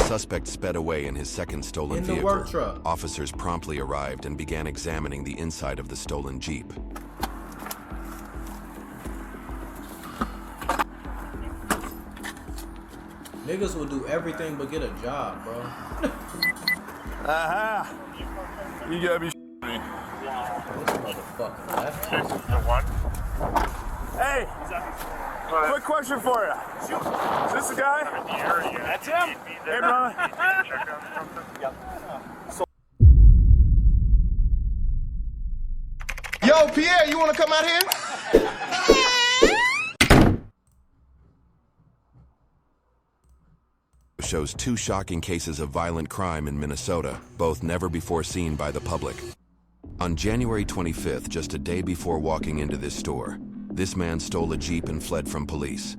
suspect sped away in his second stolen vehicle, work truck. officers promptly arrived and began examining the inside of the stolen Jeep. Niggas will do everything but get a job, bro. Aha! You gotta be me. This motherfucker, left. Hey! Quick question for you. Is this the guy? That's him. Hey, brother. Yo, Pierre, you wanna come out here? Shows two shocking cases of violent crime in Minnesota, both never before seen by the public. On January 25th, just a day before walking into this store, this man stole a Jeep and fled from police.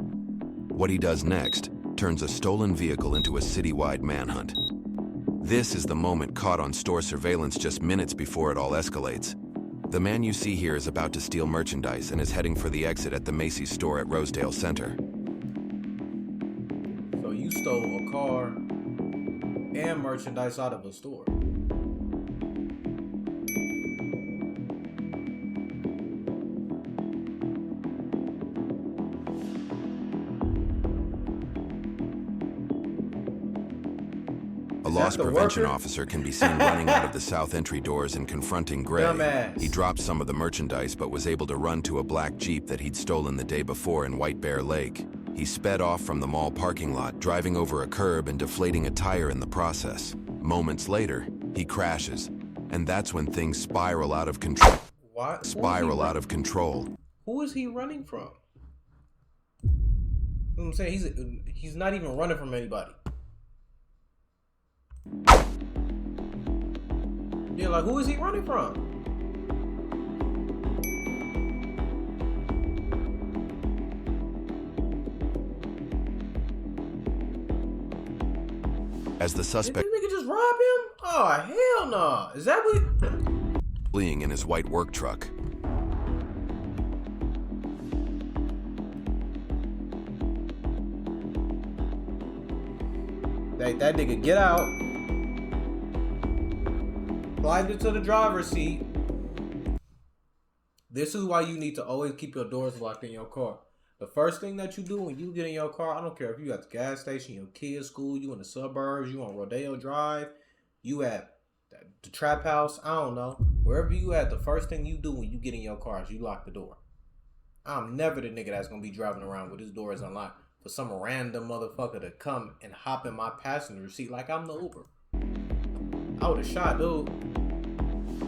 What he does next turns a stolen vehicle into a citywide manhunt. This is the moment caught on store surveillance just minutes before it all escalates. The man you see here is about to steal merchandise and is heading for the exit at the Macy's store at Rosedale Center. So you stole a car and merchandise out of a store. A loss prevention officer can be seen running out of the south entry doors and confronting Gray. Dumbass. He dropped some of the merchandise but was able to run to a black Jeep that he'd stolen the day before in White Bear Lake. He sped off from the mall parking lot, driving over a curb and deflating a tire in the process. Moments later, he crashes, and that's when things spiral out of control. What? Who is he running from? You know what I'm saying? He's not even running from anybody. Yeah, like, who is he running from? As the suspect Did this nigga just rob him? Oh, hell no. Is that what? fleeing in his white work truck. That nigga get out. Climbed into the driver's seat. This is why you need to always keep your doors locked in your car. The first thing that you do when you get in your car, I don't care if you at the gas station, your kids' school, you in the suburbs, you on Rodeo Drive, you at the trap house, I don't know. Wherever you at, the first thing you do when you get in your car is you lock the door. I'm never the nigga that's gonna be driving around with his doors unlocked for some random motherfucker to come and hop in my passenger seat like I'm the Uber. I would have shot, dude.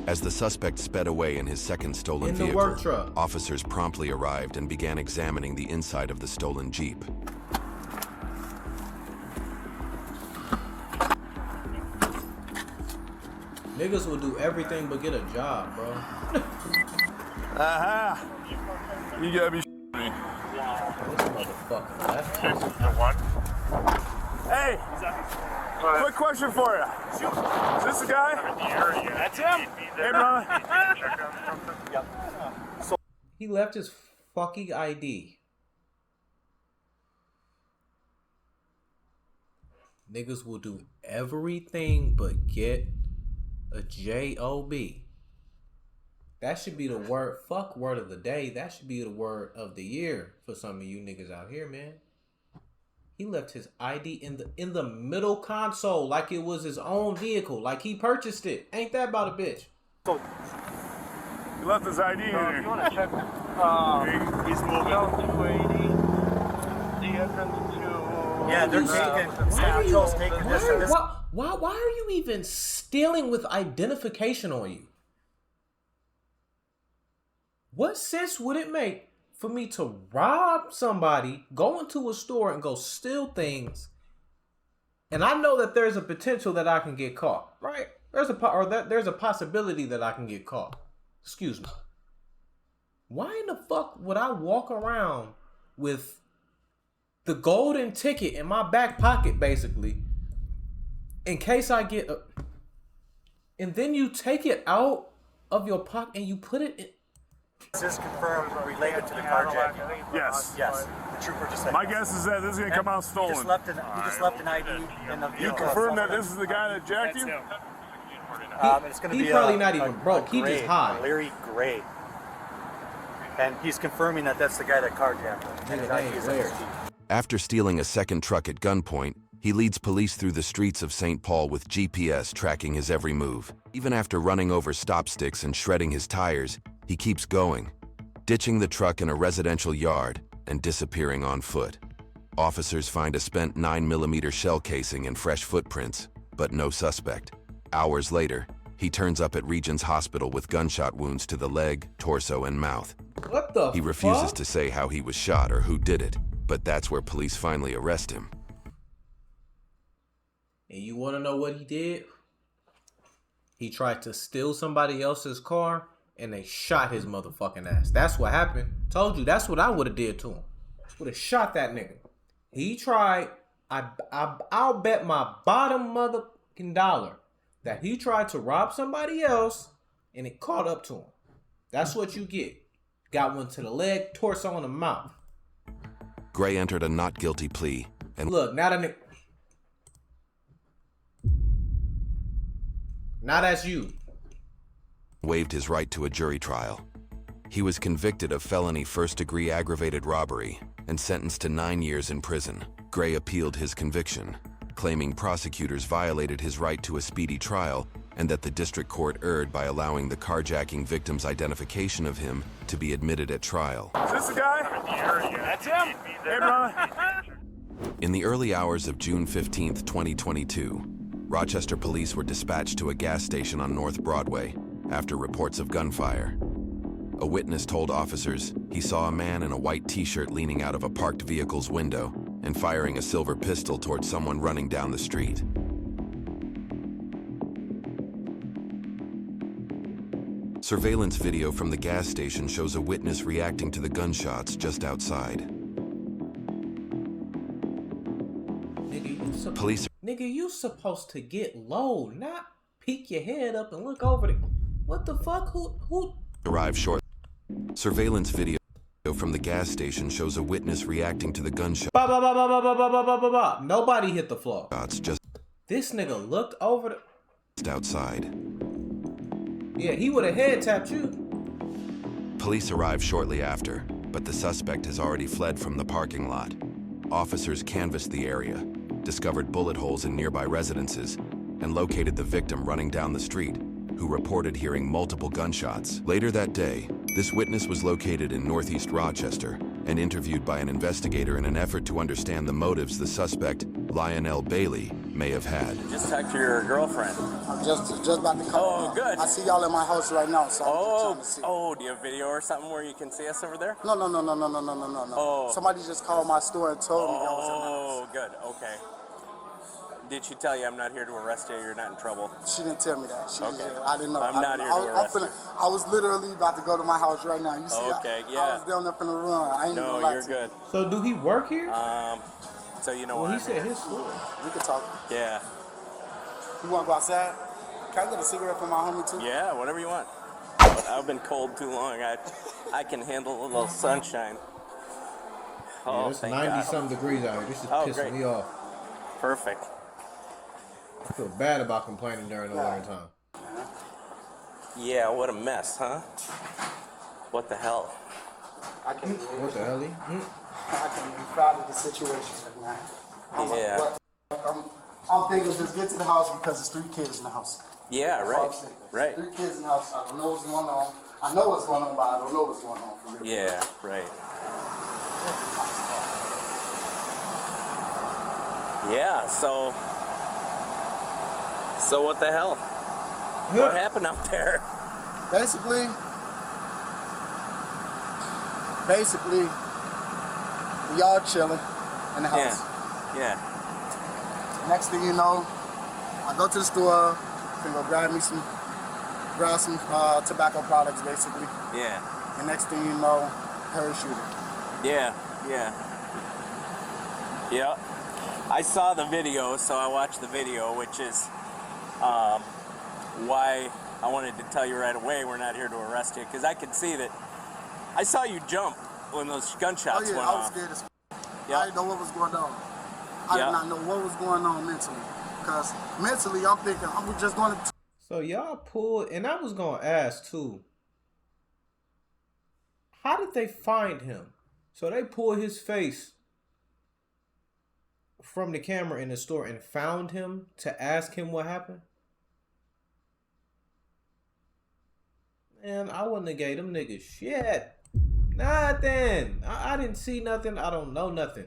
As the suspect sped away in his second stolen In the vehicle, work truck. officers promptly arrived and began examining the inside of the stolen Jeep. Niggas will do everything but get a job, bro. Aha! You gotta be me. This motherfucker left. Hey! Quick question for you. Is this the guy? That's him. Hey, brother. He left his fucking ID. Niggas will do everything but get a job. That should be the word of the day. That should be the word of the year for some of you niggas out here, man. He left his ID in the middle console like it was his own vehicle, like he purchased it. Ain't that about a bitch? He left his ID in here. You want to check? He's moving. 280. Yeah, they're taking satchels, taking this and this. Why are you even stealing with identification on you? What sense would it make for me to rob somebody, go into a store and go steal things, and I know that there's a potential that I can get caught, right? There's a possibility that I can get caught. Excuse me. Why in the fuck would I walk around with the golden ticket in my back pocket, basically, in case I get and then you take it out of your pocket and you put it in. Is this confirmed related to the carjacking? Yes. Yes. The trooper just said My yes. guess is that this is going to come out He stolen. just left an ID in the vehicle. You confirm that this is the guy that jacked you? It's going to He be probably not even broke. He just high. Larry Gray. And he's confirming that that's the guy that carjacked him. And his ID is in his feet. After stealing a second truck at gunpoint, he leads police through the streets of St. Paul with GPS tracking his every move. Even after running over stop sticks and shredding his tires, he keeps going, ditching the truck in a residential yard and disappearing on foot. Officers find a spent 9mm shell casing and fresh footprints, but no suspect. Hours later, he turns up at Regions Hospital with gunshot wounds to the leg, torso, and mouth. What the He refuses to say how he was shot or who did it, but that's where police finally arrest him. And you want to know what he did? He tried to steal somebody else's car, and they shot his motherfucking ass. That's what happened. Told you, that's what I would have did to him. Would have shot that nigga. He tried, I'll bet my bottom motherfucking dollar that he tried to rob somebody else, and it caught up to him. That's what you get. Got one to the leg, torso, and the mouth. Gray entered a not guilty plea, and Look, now that nigga. Now that's you. waived his right to a jury trial. He was convicted of felony first-degree aggravated robbery and sentenced to 9 years in prison. Gray appealed his conviction, claiming prosecutors violated his right to a speedy trial and that the district court erred by allowing the carjacking victim's identification of him to be admitted at trial. Is this the guy? That's him. Hey, brother. In the early hours of June 15, 2022, Rochester police were dispatched to a gas station on North Broadway after reports of gunfire. A witness told officers he saw a man in a white t-shirt leaning out of a parked vehicle's window and firing a silver pistol towards someone running down the street. Surveillance video from the gas station shows a witness reacting to the gunshots just outside. Police Nigga, you supposed to get low, not peek your head up and look over the. What the fuck? Who? arrived shortly. Surveillance video from the gas station shows a witness reacting to the gunshots Ba, ba, ba, ba, ba, ba, ba, ba, ba, ba, ba. Nobody hit the floor. just This nigga looked over the. outside. Yeah, he would have head tapped you. Police arrived shortly after, but the suspect has already fled from the parking lot. Officers canvassed the area, discovered bullet holes in nearby residences, and located the victim running down the street, who reported hearing multiple gunshots. Later that day, this witness was located in Northeast Rochester and interviewed by an investigator in an effort to understand the motives the suspect, Lionel Bailey, may have had. Just talked to your girlfriend. I'm just about to come. Oh, good. I see y'all in my house right now, so I'm trying to see. Do you have video or something where you can see us over there? No. Oh. Somebody just called my store and told me that was in the house. Oh, good. Okay. Did she tell you I'm not here to arrest you? You're not in trouble. She didn't tell me that. She Okay. just, I didn't know. I'm not here to arrest you. I was literally about to go to my house right now. You see, Okay, I yeah. was down there finna run. I ain't even No, gonna lie you're to you. good. So do he work here? So you know Well, what? he said his store. We can talk. Yeah. You wanna go outside? Can I get a cigarette for my homie too? Yeah, whatever you want. But I've been cold too long. I can handle a little sunshine. Oh, Yeah, it's thank 90 God. something degrees out here. This is Oh, pissing great. me off. Perfect. I feel bad about complaining during the winter time. Yeah, what a mess, huh? What the hell? I can What the hell? I can be proud of the situation right now. Yeah. I'm thinking just get to the house because there's 3 kids in the house. Yeah, That's all right. I'm saying. Right. 3 kids in the house. I don't know what's going on. I know what's going on, but I don't know what's going on for real. Yeah, right. Yeah, so what the hell? What happened out there? Basically, we all chilling in the house. Yeah. Next thing you know, I go to the store, can go grab some tobacco products, basically. Yeah. And next thing you know, parachuting. Yeah. I saw the video, so I watched the video, which is why I wanted to tell you right away we're not here to arrest you, because I could see that I saw you jump when those gunshots Oh yeah, went I was off. scared as f. Yeah. I didn't know what was going on. I did not know what was going on mentally. Because mentally, I'm thinking, I'm just going to... So y'all pulled, and I was going to ask too, how did they find him? So they pulled his face from the camera in the store and found him to ask him what happened? Man, I wouldn't have gave them niggas shit. Nothing. I didn't see nothing. I don't know nothing.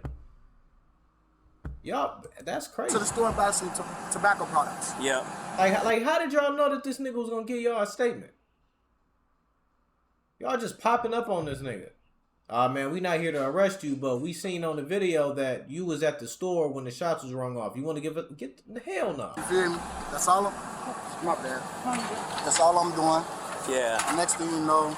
Y'all, that's crazy. to the store and buy some tobacco products. Yep. Like, how did y'all know that this nigga was gonna give y'all a statement? Y'all just popping up on this nigga. Man, we not here to arrest you, but we seen on the video that you was at the store when the shots was rung off. You want to get the hell no. You feel me? That's all I'm... My bad. That's all I'm doing. Yeah. Next thing you know,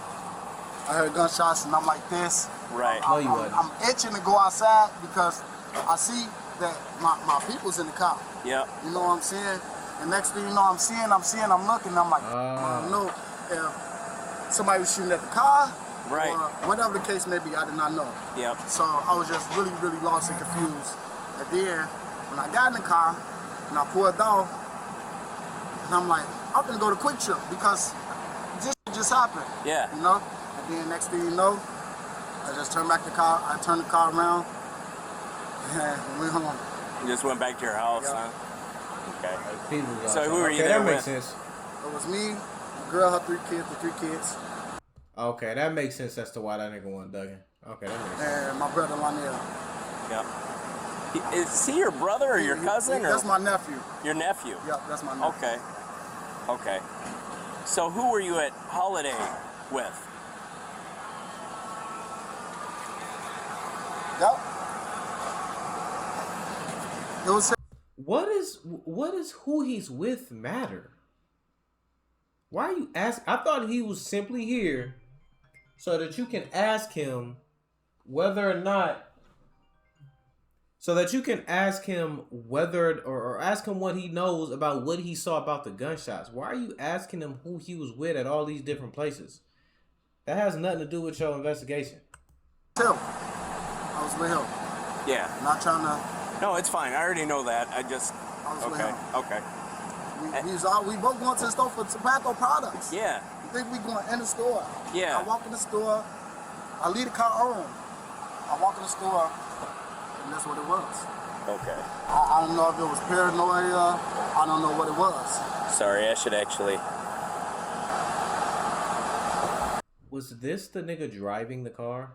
I heard gunshots and I'm like this. Right. No, you wasn't. I'm itching to go outside because I see that my people's in the car. Yep. You know what I'm saying? And next thing you know, I'm looking, I'm like, I don't know if somebody was shooting at the car. Right. Or whatever the case may be, I did not know. Yep. So I was just really, really lost and confused. And then when I got in the car and I pulled off, and I'm like, I'm gonna go to Quick Trip because this just happened. Yeah. You know? And then next thing you know, I just turned back the car, I turned the car around and went home. You just went back to your house, Yeah. huh? Okay. People So who were you okay, there that makes with? sense. It was me, the girl, her three kids, Okay, that makes sense as to why that nigga wasn't Duggan. Okay, that makes sense. and my brother Lionel. Yep. Is he your brother or your cousin? That's or my nephew. your nephew? Yeah, that's my nephew. Okay. Okay. So who were you at Holiday with? Yep. It was. What is who he's with matter? Why are you asking? I thought he was simply here so that you can ask him whether or not, so that you can ask him whether or ask him what he knows about what he saw about the gunshots. Why are you asking him who he was with at all these different places? That has nothing to do with your investigation. Him. I was with him. Yeah. Not trying to. No, it's fine. I already know that. I was with okay. him. Okay. We both going to the store for tobacco products. Yeah. You think we going in the store? Yeah. I walk in the store. I leave the car on. I walk in the store, and that's what it was. Okay. I don't know if it was paranoia. I don't know what it was. Sorry, I should actually. Was this the nigga driving the car?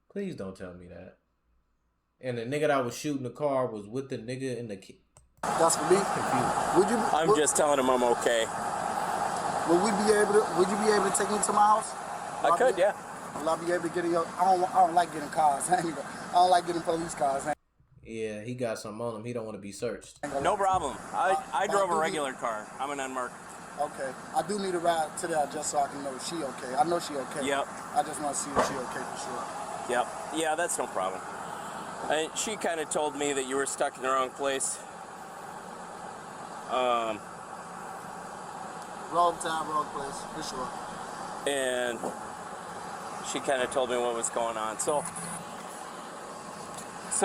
Please don't tell me that. And the nigga that was shooting the car was with the nigga in the key. That's for me. Confused. I'm just telling him I'm okay. Would you be able to take me to my house? I could, yeah. Will I be able to get in your? I don't like getting cars. I don't like getting police cars. Yeah, he got something on him. He don't want to be searched. No problem. I drove a regular car. I'm an unmarked. Okay. I do need a ride to that just so I can know she okay. I know she okay. Yep. I just want to see if she okay for sure. Yep. Yeah, that's no problem. And she kind of told me that you were stuck in the wrong place. Wrong time, wrong place, for sure. And she kind of told me what was going on. So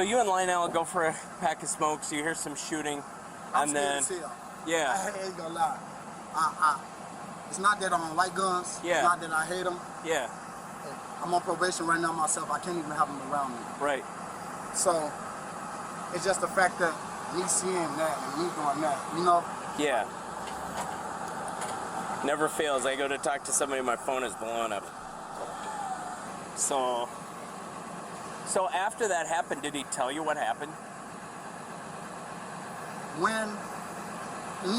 you and Lionel go for a pack of smokes. You hear some shooting, I'm and then scared as hell. yeah, I ain't gonna lie. It's not that I don't like guns. Yeah. It's not that I hate them. yeah, I'm on probation right now myself. I can't even have them around me. right, So it's just the fact that me seeing that and me doing that, you know. yeah. Never fails. I go to talk to somebody, my phone is blowing up. So after that happened, did he tell you what happened? When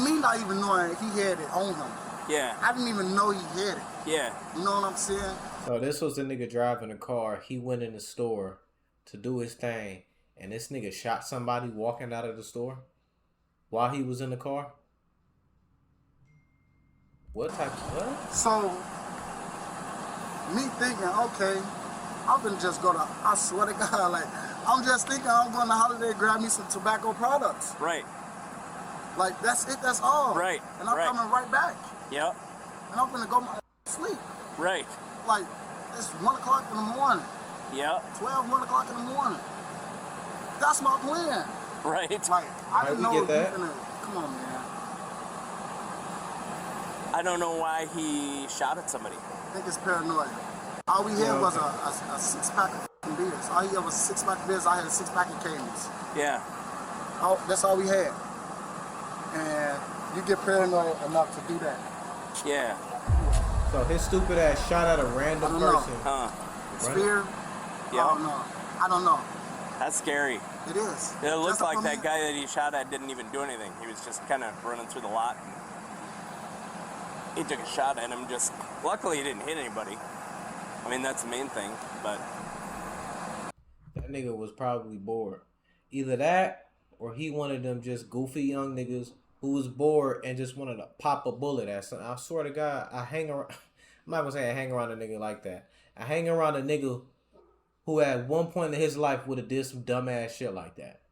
me not even knowing he had it on him, Yeah, I didn't even know he had it. yeah, You know what I'm saying? So this was the nigga driving the car. He went in the store to do his thing, and this nigga shot somebody walking out of the store while he was in the car. What type of what? So me thinking, okay, I'm gonna just go to. I swear to God, like I'm just thinking I'm going to Holiday grab me some tobacco products. right, Like that's it. That's all. Right, And I'm right. coming right back, yep, and I'm gonna go my sleep. right, Like It's 1 o'clock in the morning. Yep. 1 o'clock in the morning. That's my plan. Right. Like, I didn't know we get that. Come on, man. I don't know why he shot at somebody. I think it's paranoia. All we had was a 6-pack of fucking beers. All he had was a 6-pack of beers. I had a 6-pack of Caymans. Yeah. That's all we had. And you get paranoid enough to do that. Yeah. So his stupid ass shot at a random person. Huh. It's fear. Yeah. I don't know. That's scary. It is. It looked Just like for that me. guy that he shot at didn't even do anything. He was just kind of running through the lot. He took a shot at him. Just luckily he didn't hit anybody. I mean, that's the main thing. But That nigga was probably bored. Either that or he one of them just goofy young niggas who was bored and just wanted to pop a bullet at something. I swear to God, I hang around. I'm not gonna say I hang around a nigga like that. I hang around a nigga who at one point in his life would have did some dumbass shit like that.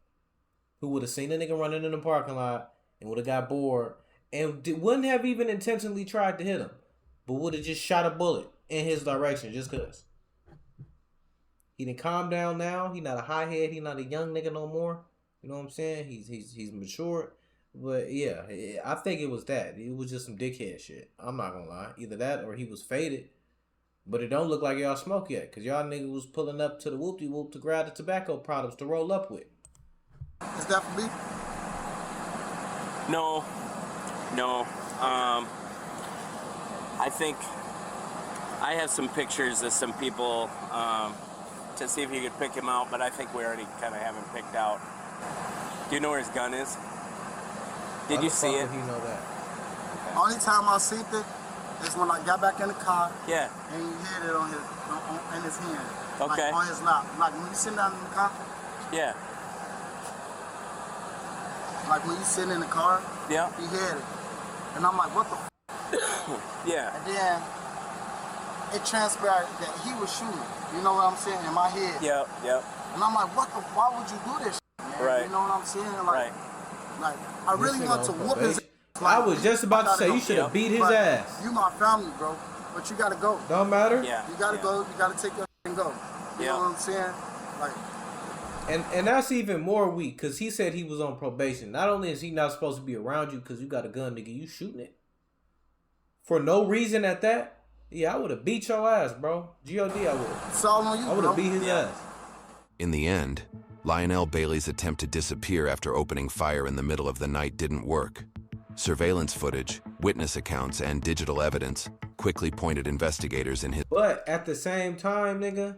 Who would have seen a nigga running in the parking lot and would have got bored and wouldn't have even intentionally tried to hit him, but would have just shot a bullet in his direction just cause. He done calmed down now. He not a high head. He not a young nigga no more. You know what I'm saying? He's matured. But yeah, I think it was that. It was just some dickhead shit. I'm not gonna lie. Either that or he was faded. But it don't look like y'all smoke yet. Because y'all niggas was pulling up to the whoop-de-whoop to grab the tobacco products to roll up with. Is that for me? no. I think I have some pictures of some people to see if you could pick him out, but I think we already kind of have him picked out. Do you know where his gun is? Did you see it? He know that. Only time I seen it is when I got back in the car Yeah. and he had it in his hand. Okay. Like on his lap. Like when you sitting down in the car, Yeah. like when you sitting in the car, Yeah. he had it. And I'm like, what the f? Yeah. And then it transpired that he was shooting. You know what I'm saying? In my head. Yep. And I'm like, why would you do this, man? Right. You know what I'm saying? Right. Like I really This want nigga to on whoop his probation. ass. I was just about to say, you should have beat his ass. You my family, bro. But you gotta go. Don't matter. Yeah. You gotta go. You gotta take your and go. You know what I'm saying? Like, And that's even more weak because he said he was on probation. Not only is he not supposed to be around you because you got a gun, nigga, you shooting it for no reason at that. Yeah, I would have beat your ass, bro. God, I would. it's all on you, I would bro. have beat his ass. In the end, Lionel Bailey's attempt to disappear after opening fire in the middle of the night didn't work. Surveillance footage, witness accounts, and digital evidence quickly pointed investigators in his... But at the same time, nigga,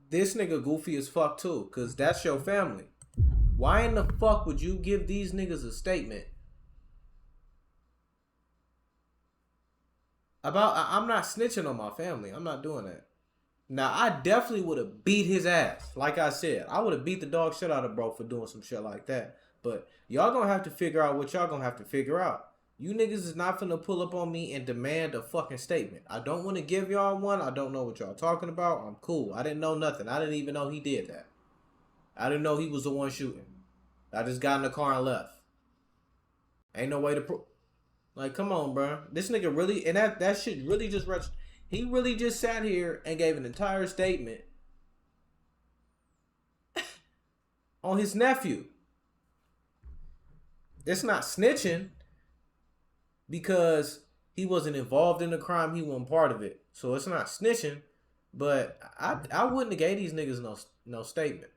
this nigga goofy as fuck too, because that's your family. Why in the fuck would you give these niggas a statement about, I'm not snitching on my family. I'm not doing that. Now, I definitely would have beat his ass. Like I said, I would have beat the dog shit out of bro for doing some shit like that. But y'all gonna have to figure out what y'all gonna have to figure out. You niggas is not finna pull up on me and demand a fucking statement. I don't want to give y'all one. I don't know what y'all talking about. I'm cool. I didn't know nothing. I didn't even know he did that. I didn't know he was the one shooting. I just got in the car and left. Ain't no way to prove. Like, come on, bro. This nigga really, and that shit really just he really just sat here and gave an entire statement on his nephew. It's not snitching because he wasn't involved in the crime. He wasn't part of it. So it's not snitching, but I wouldn't have gave these niggas no statement.